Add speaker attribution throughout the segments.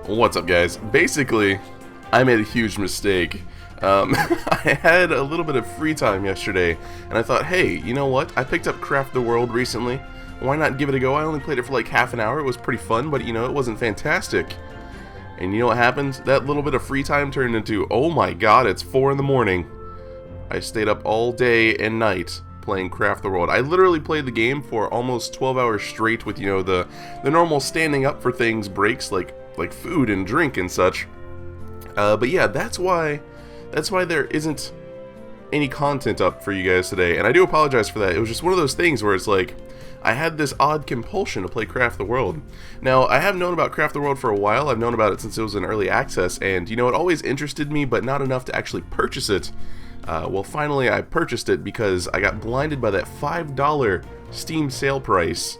Speaker 1: What's up, guys? Basically, I made a huge mistake. I had a little bit of free time yesterday, and I thought, hey, you know what? I picked up Craft the World recently. Why not give it a go? I only played it for like half an hour. It was pretty fun, but it wasn't fantastic. And you know what happened? That little bit of free time turned into, oh my god, it's 4 in the morning. I stayed up all day and night playing Craft the World. I literally played the game for almost 12 hours straight with, the normal standing up for things breaks like food and drink and such. But yeah, that's why there isn't any content up for you guys today, and I do apologize for that. It was just one of those things where it's like, I had this odd compulsion to play Craft the World. Now, I have known about Craft the World for a while. I've known about it since it was in early access, and it always interested me, but not enough to actually purchase it. Well, finally I purchased it because I got blinded by that $5 Steam sale price.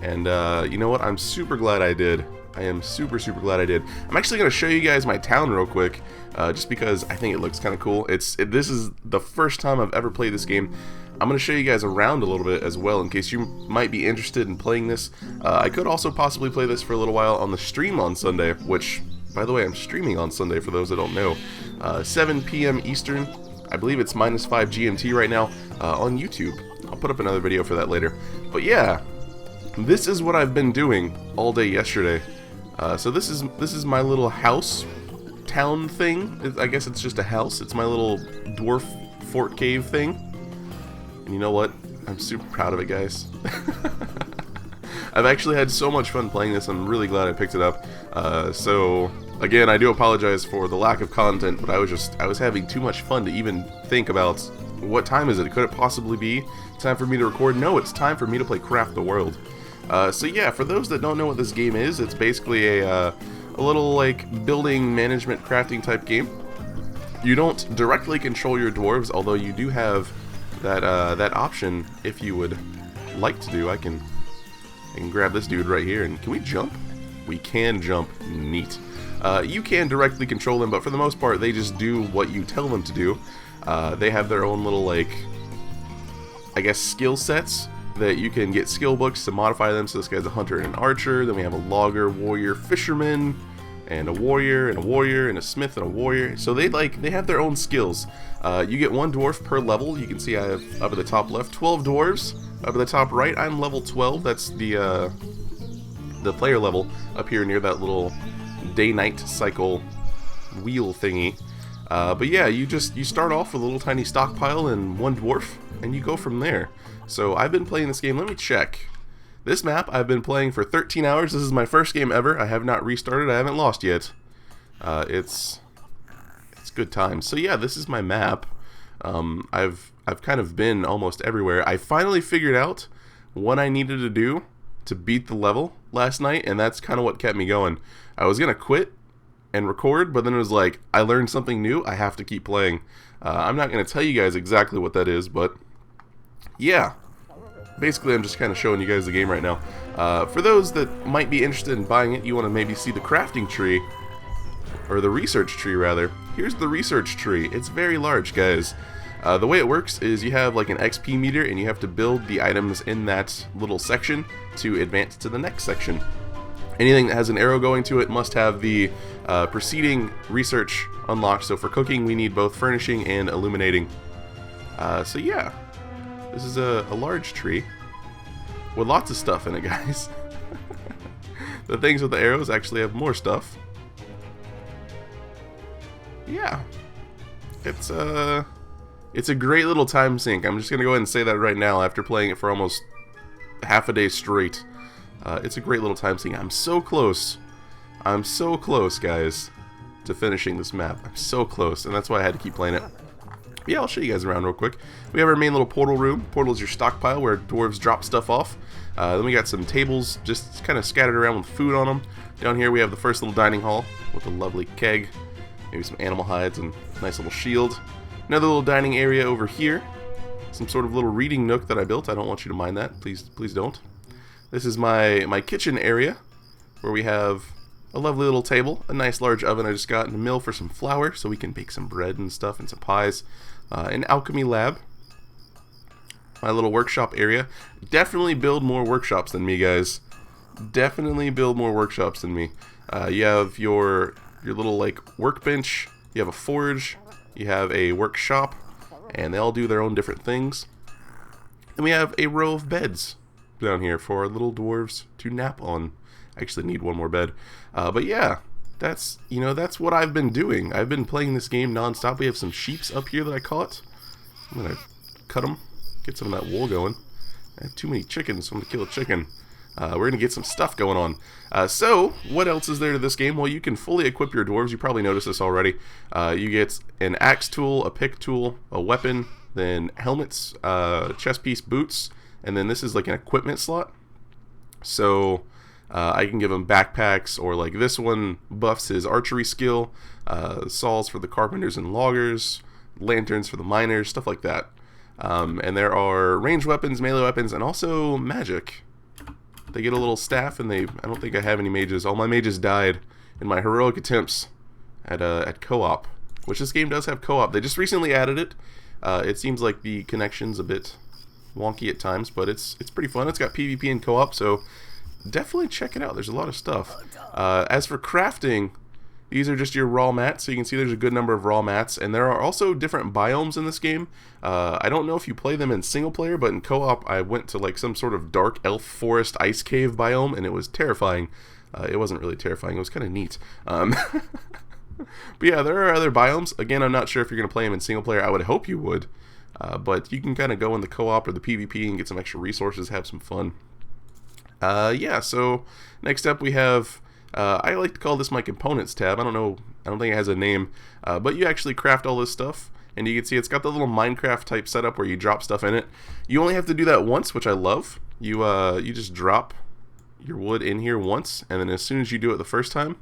Speaker 1: And you know what? I'm super glad I did. I am super glad I did. I'm actually going to show you guys my town real quick, just because I think it looks kind of cool. This is the first time I've ever played this game. I'm going to show you guys around a little bit as well, in case you might be interested in playing this. I could also possibly play this for a little while on the stream on Sunday, which, by the way, I'm streaming on Sunday for those that don't know. 7 p.m. Eastern. I believe it's -5 GMT right now on YouTube. I'll put up another video for that later. But yeah, this is what I've been doing all day yesterday. So this is my little house town thing. I guess it's just a house. It's my little dwarf fort cave thing. And you know what? I'm super proud of it, guys. I've actually had so much fun playing this. I'm really glad I picked it up. So again, I do apologize for the lack of content, but I was having too much fun to even think about what time is it. Could it possibly be time for me to record? No, it's time for me to play Craft the World. So yeah, for those that don't know what this game is, it's basically a little like building management crafting type game. You don't directly control your dwarves, although you do have that option if you would like to do. I can grab this dude right here, and can we jump? We can jump. Neat. You can directly control them, but for the most part, they just do what you tell them to do. They have their own little, like, I guess, skill sets that you can get skill books to modify them. So this guy's a hunter and an archer. Then we have a logger, warrior, fisherman, and a warrior, and a smith, and a warrior. So they have their own skills. You get 1 dwarf per level. You can see I have up at the top left 12 dwarves. Up at the top right, I'm level 12. That's the player level up here near that little day-night cycle wheel thingy. But yeah, you start off with a little tiny stockpile and 1 dwarf, and you go from there. So I've been playing this game. Let me check. This map I've been playing for 13 hours. This is my first game ever. I have not restarted. I haven't lost yet. It's good times. So yeah, this is my map. I've kind of been almost everywhere. I finally figured out what I needed to do to beat the level last night, and that's kind of what kept me going. I was gonna quit and record, but then it was like, I learned something new. I have to keep playing. I'm not gonna tell you guys exactly what that is, but yeah. Basically, I'm just kind of showing you guys the game right now. For those that might be interested in buying it, you want to maybe see the crafting tree, or the research tree rather. Here's the research tree. It's very large, guys. The way it works is you have like an XP meter, and you have to build the items in that little section to advance to the next section. Anything that has an arrow going to it must have the preceding research unlocked. So for cooking, we need both furnishing and illuminating. So yeah. This is a large tree with lots of stuff in it, guys. The things with the arrows actually have more stuff. Yeah. It's a great little time sink. I'm just going to go ahead and say that right now after playing it for almost half a day straight. It's a great little time sink. I'm so close. I'm so close, guys, to finishing this map. I'm so close, and that's why I had to keep playing it. Yeah, I'll show you guys around real quick. We have our main little portal room. Portal is your stockpile where dwarves drop stuff off. Then we got some tables just kind of scattered around with food on them. Down here we have the first little dining hall with a lovely keg, maybe some animal hides and a nice little shield. Another little dining area over here. Some sort of little reading nook that I built. I don't want you to mind that. Please don't. This is my kitchen area where we have a lovely little table, a nice large oven I just got, and a mill for some flour so we can bake some bread and stuff and some pies. An alchemy lab. My little workshop area. Definitely build more workshops than me, guys. Definitely build more workshops than me. You have your little like workbench, you have a forge, you have a workshop, and they all do their own different things. And we have a row of beds down here for our little dwarves to nap on. I actually need one more bed. But yeah, that's what I've been doing. I've been playing this game non-stop. We have some sheeps up here that I caught. I'm gonna cut them, get some of that wool going. I have too many chickens, so I'm gonna kill a chicken. We're gonna get some stuff going on. So, what else is there to this game? Well, you can fully equip your dwarves. You probably noticed this already. You get an axe tool, a pick tool, a weapon, then helmets, chest piece, boots, and then this is like an equipment slot. So, I can give him backpacks, or like this one buffs his archery skill, saws for the carpenters and loggers, lanterns for the miners, stuff like that. And there are ranged weapons, melee weapons, and also magic. They get a little staff, and I don't think I have any mages. All my mages died in my heroic attempts at co-op, which this game does have co-op. They just recently added it. It seems like the connection's a bit wonky at times, but it's pretty fun. It's got PvP and co-op, so definitely check it out. There's a lot of stuff. As for crafting, these are just your raw mats, so you can see there's a good number of raw mats, and there are also different biomes in this game. I don't know if you play them in single player, but in co-op I went to like some sort of dark elf forest ice cave biome, and it was terrifying. It wasn't really terrifying, it was kind of neat. But yeah, there are other biomes. Again, I'm not sure if you're going to play them in single player. I would hope you would, but you can kind of go in the co-op or the PvP and get some extra resources, have some fun. Yeah, so next up we have, I like to call this my components tab. I don't think it has a name, but you actually craft all this stuff, and you can see it's got the little Minecraft type setup where you drop stuff in it. You only have to do that once, which I love. You just drop your wood in here once, and then as soon as you do it the first time,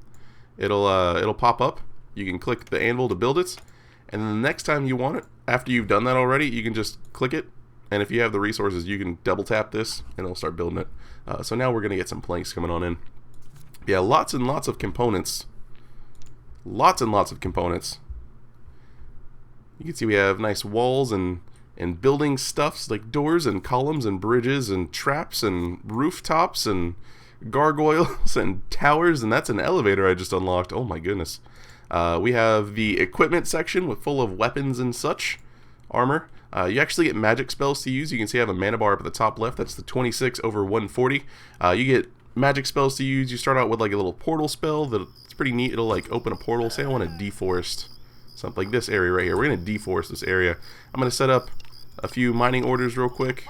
Speaker 1: it'll pop up. You can click the anvil to build it, and then the next time you want it, after you've done that already, you can just click it, and if you have the resources, you can double tap this, and it'll start building it. So now we're going to get some planks coming on in. Yeah, lots and lots of components. Lots and lots of components. You can see we have nice walls and building stuffs like doors and columns and bridges and traps and rooftops and gargoyles and towers, and that's an elevator I just unlocked. Oh my goodness. We have the equipment section full of weapons and such. Armor. You actually get magic spells to use. You can see I have a mana bar up at the top left. That's the 26 over 140. You get magic spells to use. You start out with like a little portal spell that's pretty neat. It'll like open a portal. Say I want to deforest something like this area right here. We're going to deforest this area. I'm going to set up a few mining orders real quick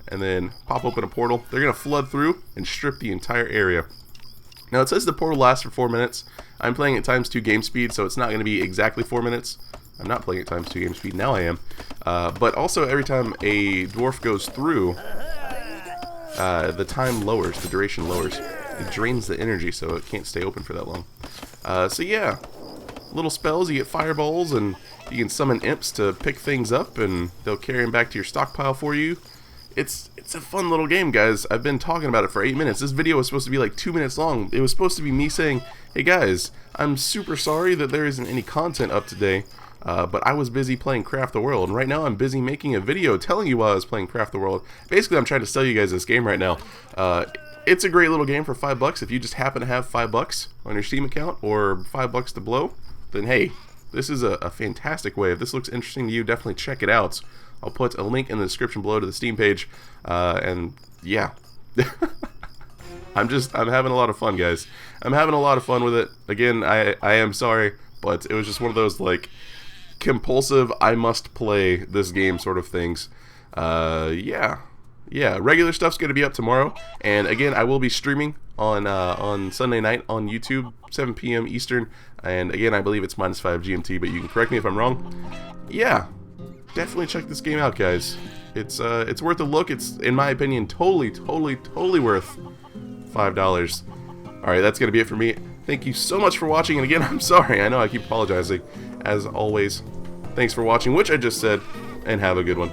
Speaker 1: and then pop open a portal. They're going to flood through and strip the entire area. Now it says the portal lasts for 4 minutes. I'm playing at ×2 game speed, so it's not going to be exactly 4 minutes. I'm not playing at ×2 game speed, now I am. But also every time a dwarf goes through, the time lowers, the duration lowers. It drains the energy, so it can't stay open for that long. So yeah, little spells, you get fireballs, and you can summon imps to pick things up, and they'll carry them back to your stockpile for you. It's a fun little game, guys. I've been talking about it for 8 minutes. This video was supposed to be like 2 minutes long. It was supposed to be me saying, hey guys, I'm super sorry that there isn't any content up today. But I was busy playing Craft the World, and right now I'm busy making a video telling you while I was playing Craft the World. Basically, I'm trying to sell you guys this game right now. It's a great little game for $5. If you just happen to have $5 on your Steam account, or $5 to blow, then hey, this is a fantastic way. If this looks interesting to you, definitely check it out. I'll put a link in the description below to the Steam page, and yeah. I'm having a lot of fun, guys. I'm having a lot of fun with it. Again, I am sorry, but it was just one of those, like, compulsive, I must play this game sort of things. Yeah, regular stuff's gonna be up tomorrow, and again, I will be streaming on Sunday night on YouTube, 7 p.m. Eastern, and again, I believe it's -5 GMT, but you can correct me if I'm wrong. Yeah, definitely check this game out, guys. It's worth a look. It's, in my opinion, totally worth $5. Alright, that's gonna be it for me. Thank you so much for watching, and again, I'm sorry, I know I keep apologizing. As always, thanks for watching, which I just said, and have a good one.